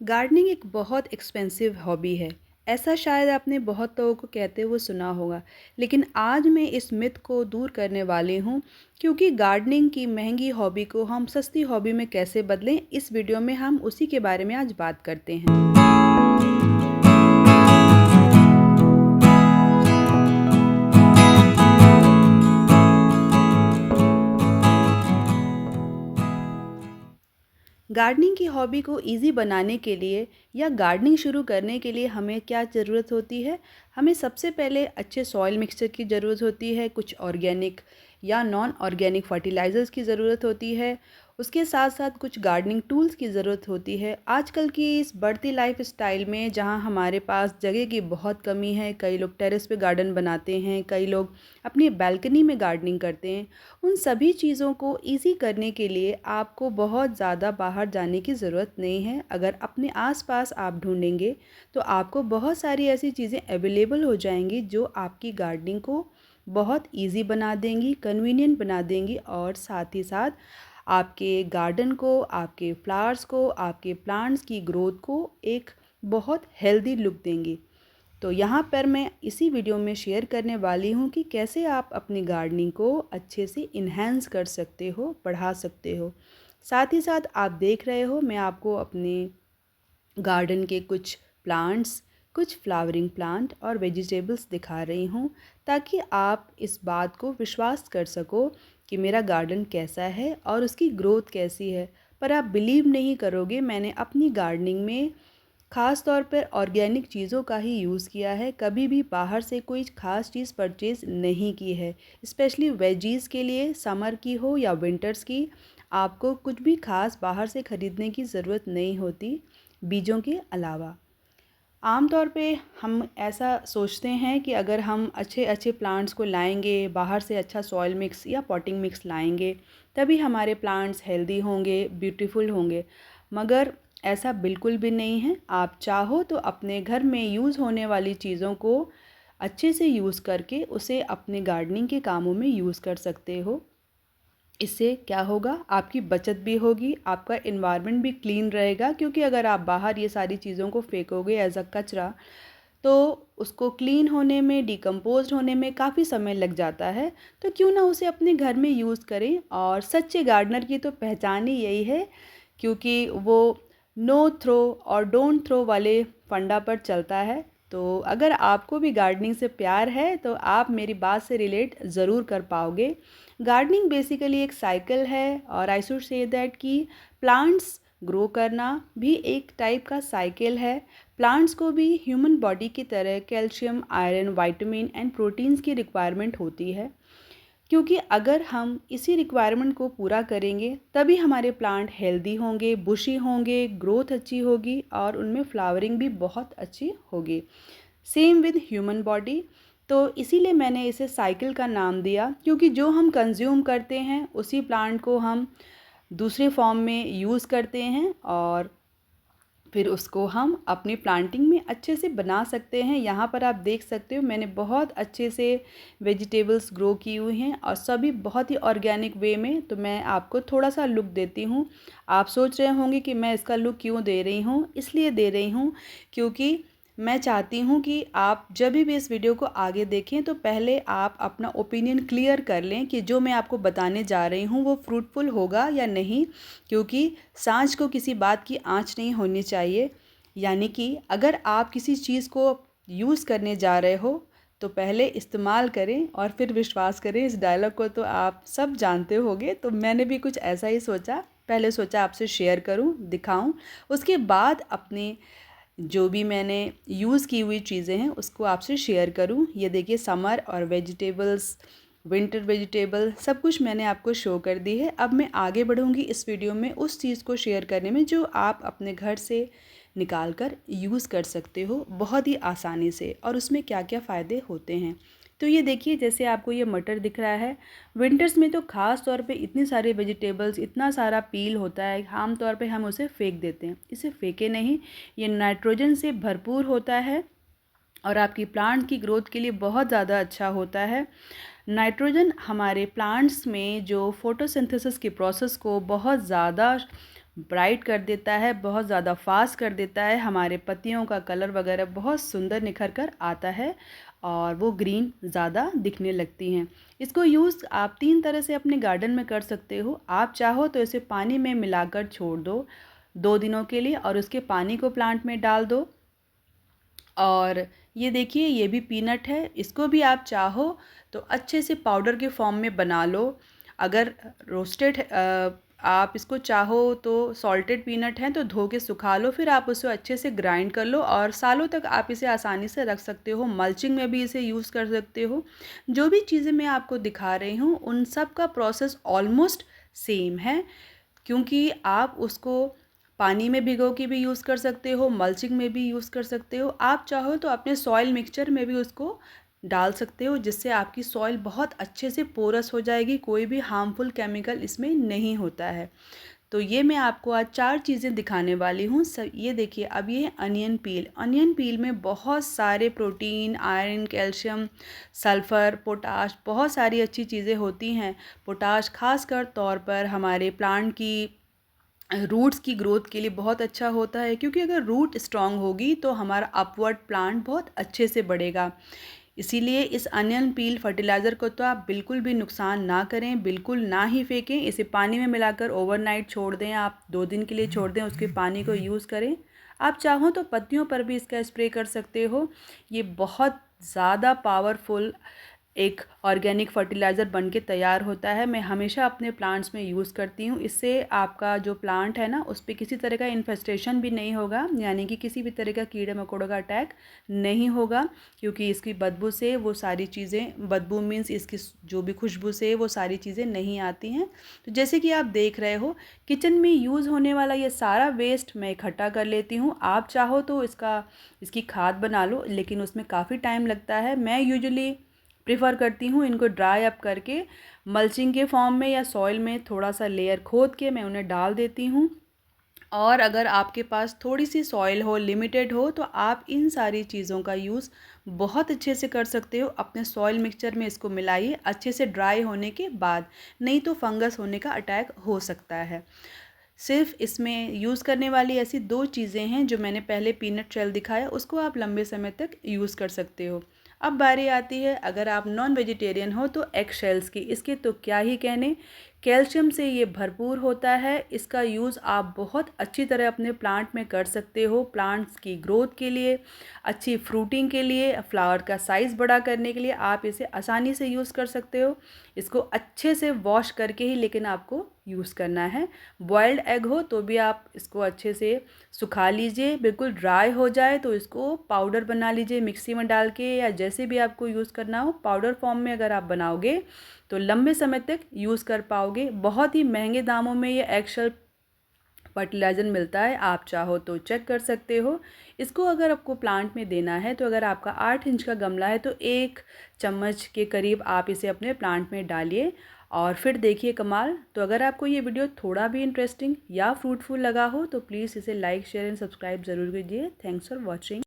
Gardening एक बहुत expensive hobby है। ऐसा शायद आपने बहुत लोगों को कहते हुए सुना होगा। लेकिन आज मैं इस मिथ को दूर करने वाली हूँ, क्योंकि गार्डनिंग की महंगी हॉबी को हम सस्ती हॉबी में कैसे बदलें, इस वीडियो में हम उसी के बारे में आज बात करते हैं। गार्डनिंग की हॉबी को इजी बनाने के लिए या गार्डनिंग शुरू करने के लिए हमें क्या ज़रूरत होती है? हमें सबसे पहले अच्छे सॉइल मिक्सचर की ज़रूरत होती है, कुछ ऑर्गेनिक या नॉन ऑर्गेनिक फर्टिलाइज़र्स की ज़रूरत होती है। उसके साथ साथ कुछ गार्डनिंग टूल्स की ज़रूरत होती है। आजकल की इस बढ़ती लाइफस्टाइल में जहाँ हमारे पास जगह की बहुत कमी है, कई लोग टेरेस पे गार्डन बनाते हैं, कई लोग अपनी बालकनी में गार्डनिंग करते हैं। उन सभी चीज़ों को ईज़ी करने के लिए आपको बहुत ज़्यादा बाहर जाने की ज़रूरत नहीं है। अगर अपने आस-पास आप ढूँढेंगे तो आपको बहुत सारी ऐसी चीज़ें अवेलेबल हो जाएँगी जो आपकी गार्डनिंग को बहुत ईज़ी बना देंगी, कन्वीनिएंट बना देंगी और साथ ही साथ आपके गार्डन को, आपके फ्लावर्स को, आपके प्लांट्स की ग्रोथ को एक बहुत हेल्दी लुक देंगी। तो यहाँ पर मैं इसी वीडियो में शेयर करने वाली हूँ कि कैसे आप अपनी गार्डनिंग को अच्छे से इन्हेंस कर सकते हो, बढ़ा सकते हो। साथ ही साथ आप देख रहे हो मैं आपको अपने गार्डन के कुछ प्लांट्स, कुछ फ्लावरिंग प्लांट और वेजिटेबल्स दिखा रही हूँ, ताकि आप इस बात को विश्वास कर सको कि मेरा गार्डन कैसा है और उसकी ग्रोथ कैसी है। पर आप बिलीव नहीं करोगे, मैंने अपनी गार्डनिंग में ख़ास तौर पर ऑर्गेनिक चीज़ों का ही यूज़ किया है, कभी भी बाहर से कोई ख़ास चीज़ परचेज़ नहीं की है। स्पेशली वेजीज़ के लिए, समर की हो या विंटर्स की, आपको कुछ भी ख़ास बाहर से ख़रीदने की ज़रूरत नहीं होती, बीजों के अलावा। आम तौर पे हम ऐसा सोचते हैं कि अगर हम अच्छे अच्छे प्लांट्स को लाएंगे, बाहर से अच्छा सॉइल मिक्स या पॉटिंग मिक्स लाएंगे, तभी हमारे प्लांट्स हेल्दी होंगे, ब्यूटीफुल होंगे। मगर ऐसा बिल्कुल भी नहीं है। आप चाहो तो अपने घर में यूज़ होने वाली चीज़ों को अच्छे से यूज़ करके उसे अपने गार्डनिंग के कामों में यूज़ कर सकते हो। इससे क्या होगा, आपकी बचत भी होगी, आपका एनवायरनमेंट भी क्लीन रहेगा, क्योंकि अगर आप बाहर ये सारी चीज़ों को फेंकोगे एज अ कचरा तो उसको क्लीन होने में, डिकम्पोज होने में काफ़ी समय लग जाता है। तो क्यों ना उसे अपने घर में यूज़ करें। और सच्चे गार्डनर की तो पहचान ही यही है, क्योंकि वो नो थ्रो और डोंट थ्रो वाले फंडा पर चलता है। तो अगर आपको भी गार्डनिंग से प्यार है तो आप मेरी बात से रिलेट ज़रूर कर पाओगे। गार्डनिंग बेसिकली एक साइकिल है, और आई शुड से दैट कि प्लांट्स ग्रो करना भी एक टाइप का साइकिल है। प्लांट्स को भी ह्यूमन बॉडी की तरह calcium, iron, vitamin and proteins की रिक्वायरमेंट होती है, क्योंकि अगर हम इसी रिक्वायरमेंट को पूरा करेंगे तभी हमारे प्लांट हेल्दी होंगे, बुशी होंगे, ग्रोथ अच्छी होगी और उनमें फ्लावरिंग भी बहुत अच्छी होगी। Same with human body. तो इसीलिए मैंने इसे साइकिल का नाम दिया, क्योंकि जो हम कंज्यूम करते हैं उसी प्लांट को हम दूसरे फॉर्म में यूज़ करते हैं और फिर उसको हम अपनी प्लांटिंग में अच्छे से बना सकते हैं। यहाँ पर आप देख सकते हो मैंने बहुत अच्छे से वेजिटेबल्स ग्रो की हुई हैं और सभी बहुत ही ऑर्गेनिक वे में। तो मैं आपको थोड़ा सा लुक देती हूँ। आप सोच रहे होंगे कि मैं इसका लुक क्यों दे रही हूँ। इसलिए दे रही हूँ क्योंकि मैं चाहती हूँ कि आप जब भी इस वीडियो को आगे देखें तो पहले आप अपना ओपिनियन क्लियर कर लें कि जो मैं आपको बताने जा रही हूँ वो फ्रूटफुल होगा या नहीं, क्योंकि सांझ को किसी बात की आँच नहीं होनी चाहिए। यानी कि अगर आप किसी चीज़ को यूज़ करने जा रहे हो तो पहले इस्तेमाल करें और फिर विश्वास करें। इस डायलॉग को तो आप सब जानते होंगे। तो मैंने भी कुछ ऐसा ही सोचा, पहले सोचा आपसे शेयर करूं, दिखाऊं, उसके बाद अपने जो भी मैंने यूज़ की हुई चीज़ें हैं उसको आपसे शेयर करूं। ये देखिए समर और वेजिटेबल्स, विंटर वेजिटेबल, सब कुछ मैंने आपको शो कर दी है। अब मैं आगे बढ़ूंगी इस वीडियो में उस चीज़ को शेयर करने में जो आप अपने घर से निकाल कर यूज़ कर सकते हो बहुत ही आसानी से, और उसमें क्या क्या फ़ायदे होते हैं। तो ये देखिए, जैसे आपको ये मटर दिख रहा है, विंटर्स में तो ख़ास तौर पे इतनी सारे वेजिटेबल्स, इतना सारा पील होता है, आम तौर पे हम उसे फेंक देते हैं। इसे फेंके नहीं, ये नाइट्रोजन से भरपूर होता है और आपकी प्लांट की ग्रोथ के लिए बहुत ज़्यादा अच्छा होता है। नाइट्रोजन हमारे प्लांट्स में जो फोटोसिंथेसिस के प्रोसेस को बहुत ज़्यादा ब्राइट कर देता है, बहुत ज़्यादा फास्ट कर देता है। हमारे पत्तियों का कलर वगैरह बहुत सुंदर निखर कर आता है और वो ग्रीन ज़्यादा दिखने लगती हैं। इसको यूज़ आप 3 तरह से अपने गार्डन में कर सकते हो। आप चाहो तो इसे पानी में मिलाकर छोड़ दो 2 दिनों के लिए और उसके पानी को प्लांट में डाल दो। और ये देखिए, ये भी पीनट है, इसको भी आप चाहो तो अच्छे से पाउडर के फॉर्म में बना लो। अगर रोस्टेड आप इसको चाहो तो सॉल्टेड पीनट हैं तो धो के सुखा लो, फिर आप उसे अच्छे से ग्राइंड कर लो और सालों तक आप इसे आसानी से रख सकते हो। मल्चिंग में भी इसे यूज़ कर सकते हो। जो भी चीज़ें मैं आपको दिखा रही हूँ उन सब का प्रोसेस ऑलमोस्ट सेम है, क्योंकि आप उसको पानी में भिगो के भी यूज़ कर सकते हो, मल्चिंग में भी यूज़ कर सकते हो। आप चाहो तो अपने सॉइल मिक्सचर में भी उसको डाल सकते हो, जिससे आपकी सॉइल बहुत अच्छे से पोरस हो जाएगी, कोई भी हार्मफुल केमिकल इसमें नहीं होता है। तो ये मैं आपको आज 4 चीज़ें दिखाने वाली हूँ। ये देखिए, अब ये अनियन पील में बहुत सारे protein, iron, calcium, sulphur, potash, बहुत सारी अच्छी चीज़ें होती हैं। पोटाश ख़ासकर तौर पर हमारे प्लांट की रूट्स की ग्रोथ के लिए बहुत अच्छा होता है, क्योंकि अगर रूट स्ट्रांग होगी तो हमारा अपवर्ड प्लांट बहुत अच्छे से बढ़ेगा। इसीलिए इस अनियन पील फर्टिलाइज़र को तो आप बिल्कुल भी नुकसान ना करें, बिल्कुल ना ही फेंकें। इसे पानी में मिलाकर ओवरनाइट छोड़ दें, आप 2 दिन के लिए छोड़ दें, उसके पानी को यूज़ करें। आप चाहो तो पत्तियों पर भी इसका स्प्रे कर सकते हो। ये बहुत ज़्यादा पावरफुल एक ऑर्गेनिक फर्टिलाइज़र बन के तैयार होता है। मैं हमेशा अपने प्लांट्स में यूज़ करती हूँ। इससे आपका जो प्लांट है ना, उस पे किसी तरह का इन्फेस्टेशन भी नहीं होगा, यानी कि किसी भी तरह का कीड़े मकोड़ों का अटैक नहीं होगा, क्योंकि इसकी बदबू से वो सारी चीज़ें, बदबू मीन्स इसकी जो भी खुशबू से वो सारी चीज़ें नहीं आती हैं। तो जैसे कि आप देख रहे हो, किचन में यूज़ होने वाला ये सारा वेस्ट मैं इकट्ठा कर लेती हूँ। आप चाहो तो इसकी खाद बना लो, लेकिन उसमें काफ़ी टाइम लगता है। मैं यूजुअली प्रेफर करती हूँ इनको ड्राई अप करके मल्चिंग के फॉर्म में या सॉइल में थोड़ा सा लेयर खोद के मैं उन्हें डाल देती हूँ। और अगर आपके पास थोड़ी सी सॉइल हो, लिमिटेड हो, तो आप इन सारी चीज़ों का यूज़ बहुत अच्छे से कर सकते हो। अपने सॉइल मिक्सचर में इसको मिलाइए अच्छे से ड्राई होने के बाद, नहीं तो फंगस होने का अटैक हो सकता है। सिर्फ इसमें यूज़ करने वाली ऐसी 2 चीज़ें हैं। जो मैंने पहले पीनट शेल दिखाया, उसको आप लंबे समय तक यूज़ कर सकते हो। अब बारी आती है, अगर आप नॉन वेजिटेरियन हो तो एग शेल्स की। इसके तो क्या ही कहने, कैल्शियम से ये भरपूर होता है। इसका यूज़ आप बहुत अच्छी तरह अपने प्लांट में कर सकते हो, प्लांट्स की ग्रोथ के लिए, अच्छी फ्रूटिंग के लिए, फ्लावर का साइज़ बड़ा करने के लिए आप इसे आसानी से यूज़ कर सकते हो। इसको अच्छे से वॉश करके ही लेकिन आपको यूज़ करना है। बॉयल्ड एग हो तो भी आप इसको अच्छे से सुखा लीजिए, बिल्कुल ड्राई हो जाए तो इसको पाउडर बना लीजिए मिक्सी में डाल के, या जैसे भी आपको यूज़ करना हो। पाउडर फॉर्म में अगर आप बनाओगे तो लंबे समय तक यूज़ कर पाओगे। बहुत ही महंगे दामों में ये एगशेल फर्टिलाइज़र मिलता है, आप चाहो तो चेक कर सकते हो। इसको अगर आपको प्लांट में देना है तो अगर आपका 8 इंच का गमला है तो 1 चम्मच के करीब आप इसे अपने प्लांट में डालिए और फिर देखिए कमाल। तो अगर आपको ये वीडियो थोड़ा भी इंटरेस्टिंग या फ्रूटफुल लगा हो तो प्लीज़ इसे लाइक, शेयर एंड सब्सक्राइब ज़रूर कीजिए। Thanks for watching.